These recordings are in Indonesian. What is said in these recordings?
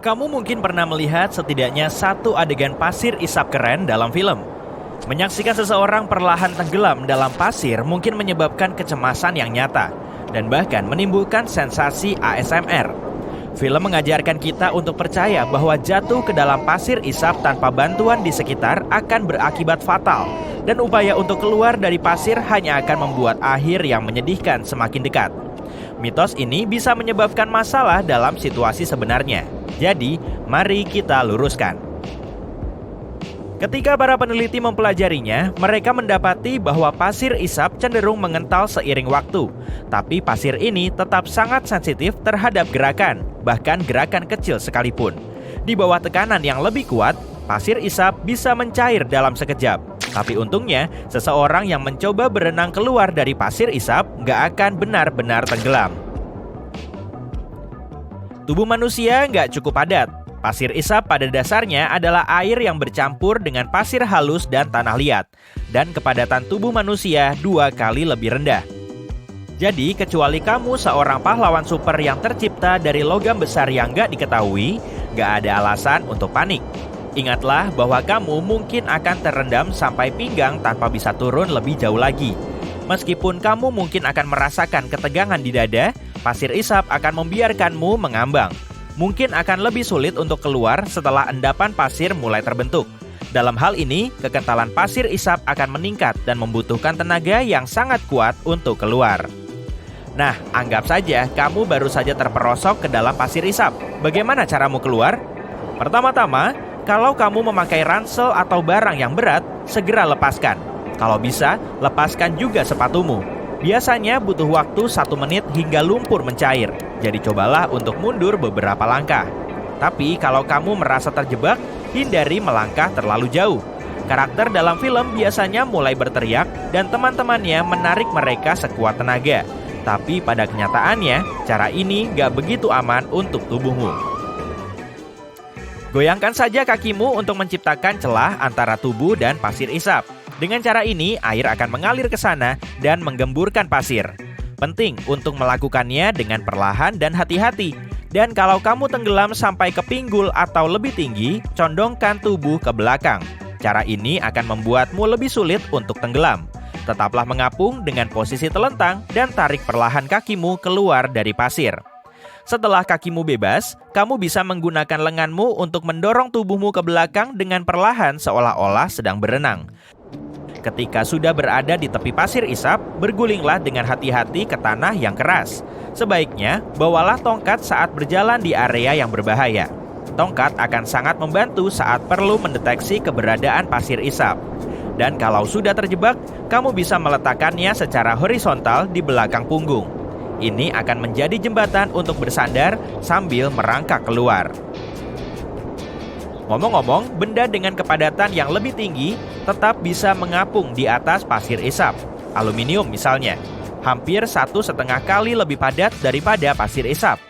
Kamu mungkin pernah melihat setidaknya satu adegan pasir isap keren dalam film. Menyaksikan seseorang perlahan tenggelam dalam pasir mungkin menyebabkan kecemasan yang nyata dan bahkan menimbulkan sensasi ASMR. Film mengajarkan kita untuk percaya bahwa jatuh ke dalam pasir isap tanpa bantuan di sekitar akan berakibat fatal, dan upaya untuk keluar dari pasir hanya akan membuat akhir yang menyedihkan semakin dekat. Mitos ini bisa menyebabkan masalah dalam situasi sebenarnya. Jadi, mari kita luruskan. Ketika para peneliti mempelajarinya, mereka mendapati bahwa pasir isap cenderung mengental seiring waktu. Tapi pasir ini tetap sangat sensitif terhadap gerakan, bahkan gerakan kecil sekalipun. Di bawah tekanan yang lebih kuat, pasir isap bisa mencair dalam sekejap. Tapi untungnya, seseorang yang mencoba berenang keluar dari pasir isap nggak akan benar-benar tenggelam. Tubuh manusia nggak cukup padat. Pasir isap pada dasarnya adalah air yang bercampur dengan pasir halus dan tanah liat. Dan kepadatan tubuh manusia 2 kali lebih rendah. Jadi, kecuali kamu seorang pahlawan super yang tercipta dari logam besar yang nggak diketahui, nggak ada alasan untuk panik. Ingatlah bahwa kamu mungkin akan terendam sampai pinggang tanpa bisa turun lebih jauh lagi. Meskipun kamu mungkin akan merasakan ketegangan di dada, pasir isap akan membiarkanmu mengambang. Mungkin akan lebih sulit untuk keluar setelah endapan pasir mulai terbentuk. Dalam hal ini, kekentalan pasir isap akan meningkat dan membutuhkan tenaga yang sangat kuat untuk keluar. Nah, anggap saja kamu baru saja terperosok ke dalam pasir isap. Bagaimana caramu keluar? Pertama-tama, kalau kamu memakai ransel atau barang yang berat, segera lepaskan. Kalau bisa, lepaskan juga sepatumu. Biasanya butuh waktu 1 menit hingga lumpur mencair. Jadi cobalah untuk mundur beberapa langkah. Tapi kalau kamu merasa terjebak, hindari melangkah terlalu jauh. Karakter dalam film biasanya mulai berteriak dan teman-temannya menarik mereka sekuat tenaga. Tapi pada kenyataannya, cara ini gak begitu aman untuk tubuhmu. Goyangkan saja kakimu untuk menciptakan celah antara tubuh dan pasir isap. Dengan cara ini, air akan mengalir ke sana dan menggemburkan pasir. Penting untuk melakukannya dengan perlahan dan hati-hati. Dan kalau kamu tenggelam sampai ke pinggul atau lebih tinggi, condongkan tubuh ke belakang. Cara ini akan membuatmu lebih sulit untuk tenggelam. Tetaplah mengapung dengan posisi telentang dan tarik perlahan kakimu keluar dari pasir. Setelah kakimu bebas, kamu bisa menggunakan lenganmu untuk mendorong tubuhmu ke belakang dengan perlahan seolah-olah sedang berenang. Ketika sudah berada di tepi pasir isap, bergulinglah dengan hati-hati ke tanah yang keras. Sebaiknya, bawalah tongkat saat berjalan di area yang berbahaya. Tongkat akan sangat membantu saat perlu mendeteksi keberadaan pasir isap. Dan kalau sudah terjebak, kamu bisa meletakkannya secara horizontal di belakang punggung. Ini akan menjadi jembatan untuk bersandar sambil merangkak keluar. Ngomong-ngomong, benda dengan kepadatan yang lebih tinggi tetap bisa mengapung di atas pasir isap. Aluminium misalnya, hampir 1,5 kali lebih padat daripada pasir isap.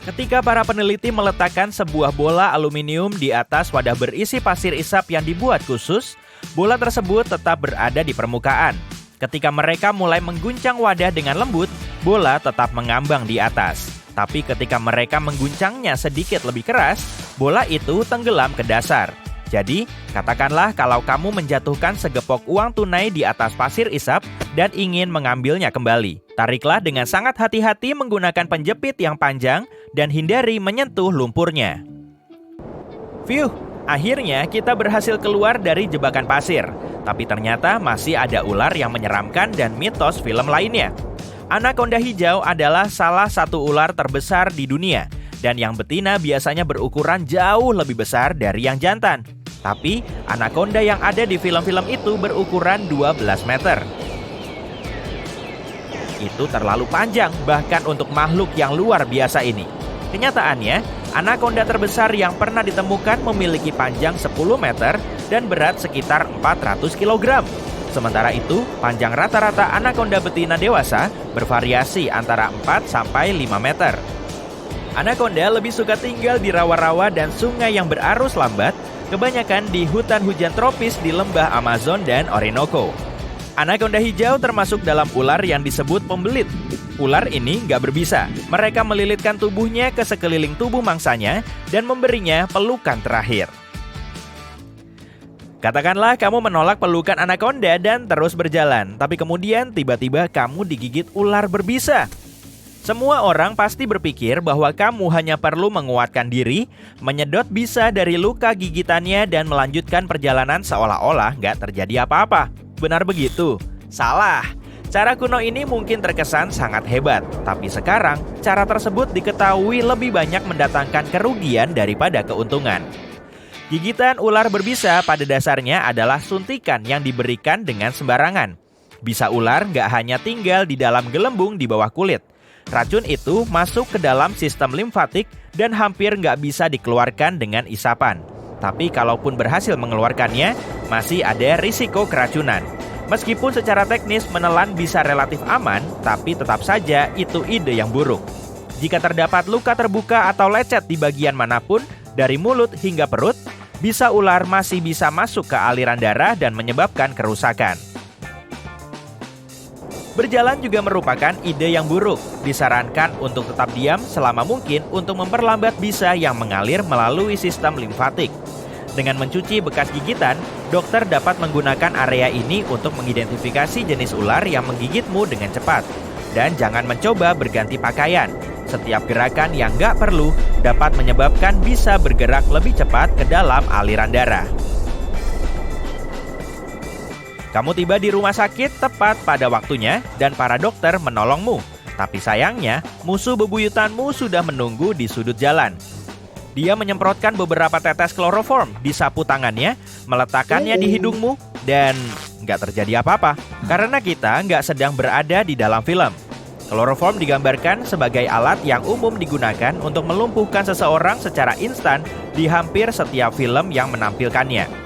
Ketika para peneliti meletakkan sebuah bola aluminium di atas wadah berisi pasir isap yang dibuat khusus, bola tersebut tetap berada di permukaan. Ketika mereka mulai mengguncang wadah dengan lembut, bola tetap mengambang di atas. Tapi ketika mereka mengguncangnya sedikit lebih keras, bola itu tenggelam ke dasar. Jadi, katakanlah kalau kamu menjatuhkan segepok uang tunai di atas pasir isap dan ingin mengambilnya kembali. Tariklah dengan sangat hati-hati menggunakan penjepit yang panjang dan hindari menyentuh lumpurnya. Phew, akhirnya kita berhasil keluar dari jebakan pasir. Tapi ternyata masih ada ular yang menyeramkan dan mitos film lainnya. Anaconda hijau adalah salah satu ular terbesar di dunia. Dan yang betina biasanya berukuran jauh lebih besar dari yang jantan. Tapi anaconda yang ada di film-film itu berukuran 12 meter. Itu terlalu panjang bahkan untuk makhluk yang luar biasa ini. Kenyataannya, anaconda terbesar yang pernah ditemukan memiliki panjang 10 meter dan berat sekitar 400 kg. Sementara itu, panjang rata-rata anaconda betina dewasa bervariasi antara 4 sampai 5 meter. Anaconda lebih suka tinggal di rawa-rawa dan sungai yang berarus lambat, kebanyakan di hutan hujan tropis di lembah Amazon dan Orinoco. Anaconda hijau termasuk dalam ular yang disebut pembelit. Ular ini nggak berbisa. Mereka melilitkan tubuhnya ke sekeliling tubuh mangsanya dan memberinya pelukan terakhir. Katakanlah kamu menolak pelukan anaconda dan terus berjalan, tapi kemudian tiba-tiba kamu digigit ular berbisa. Semua orang pasti berpikir bahwa kamu hanya perlu menguatkan diri, menyedot bisa dari luka gigitannya dan melanjutkan perjalanan seolah-olah nggak terjadi apa-apa. Benar begitu? Salah. Cara kuno ini mungkin terkesan sangat hebat, tapi sekarang cara tersebut diketahui lebih banyak mendatangkan kerugian daripada keuntungan. Gigitan ular berbisa pada dasarnya adalah suntikan yang diberikan dengan sembarangan. Bisa ular nggak hanya tinggal di dalam gelembung di bawah kulit. Racun itu masuk ke dalam sistem limfatik dan hampir nggak bisa dikeluarkan dengan isapan. Tapi kalaupun berhasil mengeluarkannya, masih ada risiko keracunan. Meskipun secara teknis menelan bisa relatif aman, tapi tetap saja itu ide yang buruk. Jika terdapat luka terbuka atau lecet di bagian manapun, dari mulut hingga perut, bisa ular masih bisa masuk ke aliran darah dan menyebabkan kerusakan. Berjalan juga merupakan ide yang buruk. Disarankan untuk tetap diam selama mungkin untuk memperlambat bisa yang mengalir melalui sistem limfatik. Dengan mencuci bekas gigitan, dokter dapat menggunakan area ini untuk mengidentifikasi jenis ular yang menggigitmu dengan cepat. Dan jangan mencoba berganti pakaian. Setiap gerakan yang nggak perlu dapat menyebabkan bisa bergerak lebih cepat ke dalam aliran darah. Kamu tiba di rumah sakit tepat pada waktunya dan para dokter menolongmu. Tapi sayangnya, musuh bebuyutanmu sudah menunggu di sudut jalan. Dia menyemprotkan beberapa tetes kloroform di sapu tangannya, meletakkannya di hidungmu, dan nggak terjadi apa-apa. Karena kita nggak sedang berada di dalam film. Kloroform digambarkan sebagai alat yang umum digunakan untuk melumpuhkan seseorang secara instan di hampir setiap film yang menampilkannya.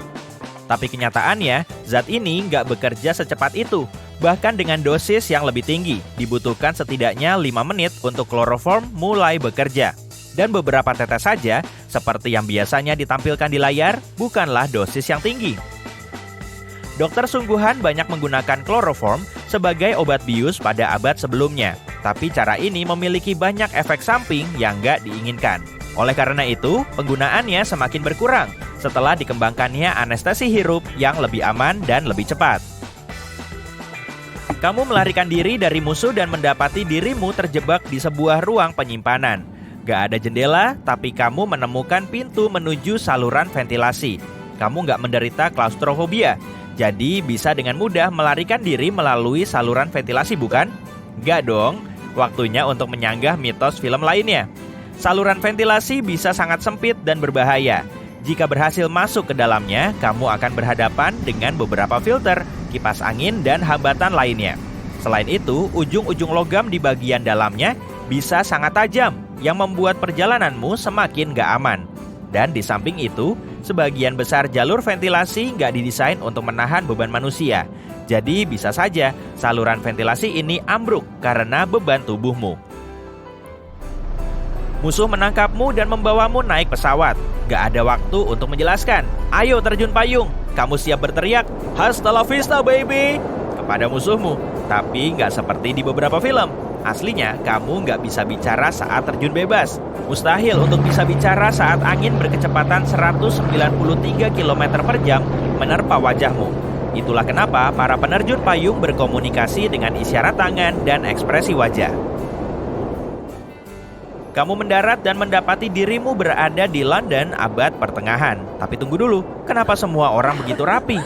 Tapi kenyataannya, zat ini nggak bekerja secepat itu. Bahkan dengan dosis yang lebih tinggi, dibutuhkan setidaknya 5 menit untuk kloroform mulai bekerja. Dan beberapa tetes saja, seperti yang biasanya ditampilkan di layar, bukanlah dosis yang tinggi. Dokter sungguhan banyak menggunakan kloroform sebagai obat bius pada abad sebelumnya. Tapi cara ini memiliki banyak efek samping yang nggak diinginkan. Oleh karena itu, penggunaannya semakin berkurang setelah dikembangkannya anestesi hirup yang lebih aman dan lebih cepat. Kamu melarikan diri dari musuh dan mendapati dirimu terjebak di sebuah ruang penyimpanan. Gak ada jendela, tapi kamu menemukan pintu menuju saluran ventilasi. Kamu gak menderita klaustrofobia, jadi bisa dengan mudah melarikan diri melalui saluran ventilasi, bukan? Gak dong, waktunya untuk menyanggah mitos film lainnya. Saluran ventilasi bisa sangat sempit dan berbahaya. Jika berhasil masuk ke dalamnya, kamu akan berhadapan dengan beberapa filter, kipas angin, dan hambatan lainnya. Selain itu, ujung-ujung logam di bagian dalamnya bisa sangat tajam, yang membuat perjalananmu semakin gak aman. Dan di samping itu, sebagian besar jalur ventilasi gak didesain untuk menahan beban manusia. Jadi bisa saja saluran ventilasi ini ambruk karena beban tubuhmu. Musuh menangkapmu dan membawamu naik pesawat. Gak ada waktu untuk menjelaskan. Ayo terjun payung. Kamu siap berteriak, "Hasta la vista baby!" kepada musuhmu. Tapi gak seperti di beberapa film. Aslinya, kamu gak bisa bicara saat terjun bebas. Mustahil untuk bisa bicara saat angin berkecepatan 193 km per jam menerpa wajahmu. Itulah kenapa para penerjun payung berkomunikasi dengan isyarat tangan dan ekspresi wajah. Kamu mendarat dan mendapati dirimu berada di London abad pertengahan. Tapi tunggu dulu, kenapa semua orang begitu rapi?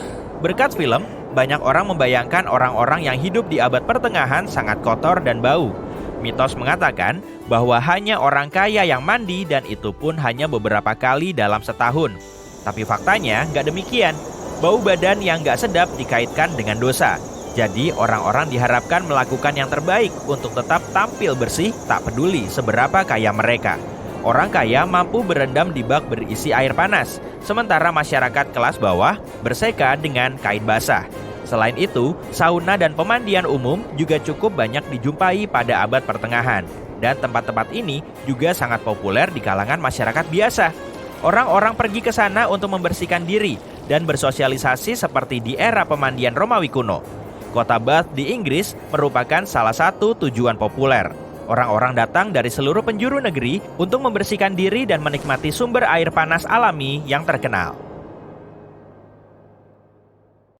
Berkat film, banyak orang membayangkan orang-orang yang hidup di abad pertengahan sangat kotor dan bau. Mitos mengatakan bahwa hanya orang kaya yang mandi dan itu pun hanya beberapa kali dalam setahun. Tapi faktanya nggak demikian. Bau badan yang nggak sedap dikaitkan dengan dosa. Jadi orang-orang diharapkan melakukan yang terbaik untuk tetap tampil bersih, tak peduli seberapa kaya mereka. Orang kaya mampu berendam di bak berisi air panas, sementara masyarakat kelas bawah berseka dengan kain basah. Selain itu, sauna dan pemandian umum juga cukup banyak dijumpai pada abad pertengahan. Dan tempat-tempat ini juga sangat populer di kalangan masyarakat biasa. Orang-orang pergi ke sana untuk membersihkan diri dan bersosialisasi seperti di era pemandian Romawi kuno. Kota Bath di Inggris merupakan salah satu tujuan populer. Orang-orang datang dari seluruh penjuru negeri untuk membersihkan diri dan menikmati sumber air panas alami yang terkenal.